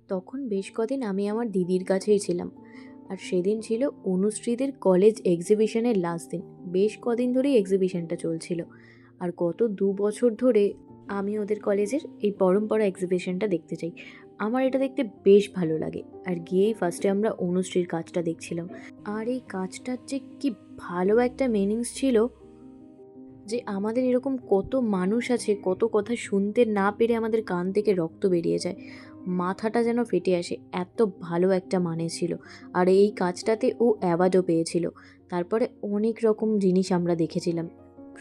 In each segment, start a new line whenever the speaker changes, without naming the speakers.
তখন বেশ কদিন আমি আমার দিদির কাছেই ছিলাম। আর সেদিন ছিল অনুশ্রীদের কলেজ এক্সিবিশনের লাস্ট দিন। বেশ কদিন ধরেই এক্সিবিশনটা চলছিল। আর গত ২ বছর ধরে আমি ওদের কলেজের এই পরম্পরা এক্সিবিশনটা দেখতে চাই। আমার এটা দেখতে বেশ ভালো লাগে। আর গিয়েই ফার্স্টে আমরা অনুশ্রীর কাজটা দেখছিলাম। আর এই কাজটার যে কি ভালো একটা মিনিংস ছিল, যে আমাদের এরকম কত মানুষ আছে, কত কথা শুনতে না পেরে আমাদের কান থেকে রক্ত বেরিয়ে যায়, মাথাটা যেন ফেটে আসে, এত ভালো একটা মানে ছিল। আর এই কাজটাতে ও অ্যাওয়ার্ডও পেয়েছিল। তারপরে অনেক রকম জিনিস আমরা দেখেছিলাম,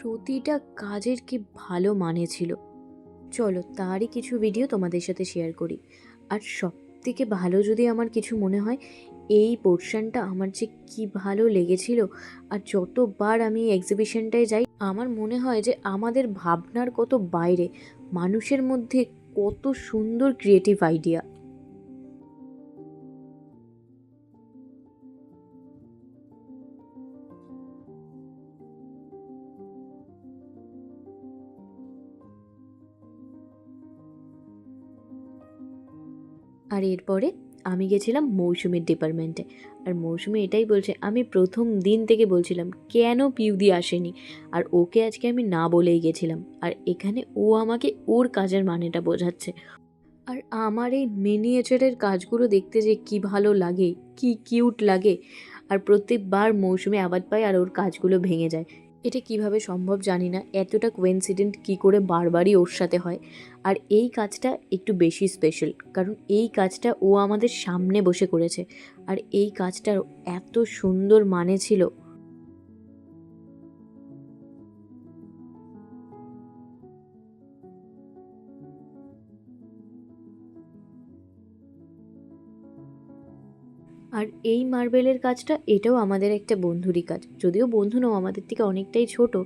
প্রতিটা কাজের কি ভালো মানে ছিল। চলো তারই কিছু ভিডিও তোমাদের সাথে শেয়ার করি। আর সব থেকে ভালো যদি আমার কিছু মনে হয়, এই পোর্শনটা আমার যে কি ভালো লেগেছিল। আর যতবার আমি এই এক্সিবিশনটায় যাই, আমার মনে হয় যে আমাদের ভাবনার কত বাইরে, মানুষের মধ্যে কত সুন্দর ক্রিয়েটিভ আইডিয়া। আর এরপরে আমি গেছিলাম মৌসুমীর ডিপার্টমেন্টে। আর মৌসুমী এটাই বলছে, আমি প্রথম দিন থেকে বলছিলাম কেন পিউদি আসেনি। আর ওকে আজকে আমি না বলেই গেছিলাম। আর এখানে ও আমাকে ওর কাজের মানেটা বোঝাচ্ছে। আর আমার এই মিনিয়েচারের কাজগুলো দেখতে যে কি ভালো লাগে, কি কিউট লাগে। আর প্রত্যেকবার মৌসুমী অ্যাওয়ার্ড পায় আর ওর কাজগুলো ভেঙে যায়। এটা কিভাবে সম্ভব জানি না, এতটা কোইন্সিডেন্ট কি করে বারবারই ওর সাথে হয়। আর এই কাজটা একটু বেশি স্পেশাল, কারণ এই কাজটা ও আমাদের সামনে বসে করেছে। আর এই কাজটার এত সুন্দর মানে ছিল। আর এই মার্বেলের কাজটা, এটাও আমাদের একটা বন্ধুরই কাজ, যদিও বন্ধু নও, আমাদের থেকে অনেকটাই ছোট।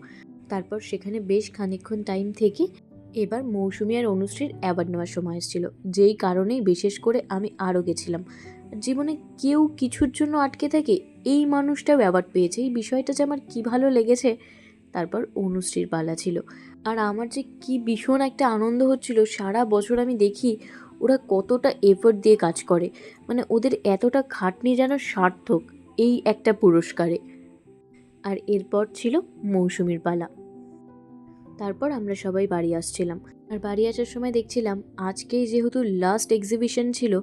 তারপর সেখানে বেশ খানিকক্ষণ টাইম থেকে এবার মৌসুমী আর অনুশ্রীর অ্যাওয়ার্ড নেওয়ার সময় এসেছিল, যেই কারণেই বিশেষ করে আমি আরও গেছিলাম। জীবনে কেউ কিছুর জন্য আটকে থাকে, এই মানুষটাও অ্যাওয়ার্ড পেয়েছে, এই বিষয়টা যে আমার কী ভালো লেগেছে। তারপর অনুশ্রীর পালা ছিল। আর আমার যে কি ভীষণ একটা আনন্দ হচ্ছিল, সারা বছর আমি দেখি ওরা কতটা এফোর্ট দিয়ে কাজ করে, মানে ওদের এতটা খাটনি যেন সার্থক এই একটা পুরস্কারে। আর এরপর ছিল মৌসুমীর পালা। তারপর আমরা সবাই বাড়ি আসছিলাম। আর বাড়ি আসার সময় দেখছিলাম আজকেই যেহেতু লাস্ট এক্সিবিশন ছিল,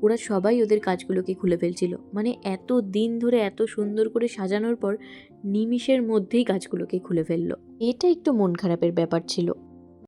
ওরা সবাই ওদের কাজগুলোকে খুলে ফেলছিল। মানে এত দিন ধরে এত সুন্দর করে সাজানোর পর নিমিষের মধ্যেই কাজগুলোকে খুলে ফেললো। এটা একটু মন খারাপের ব্যাপার ছিল।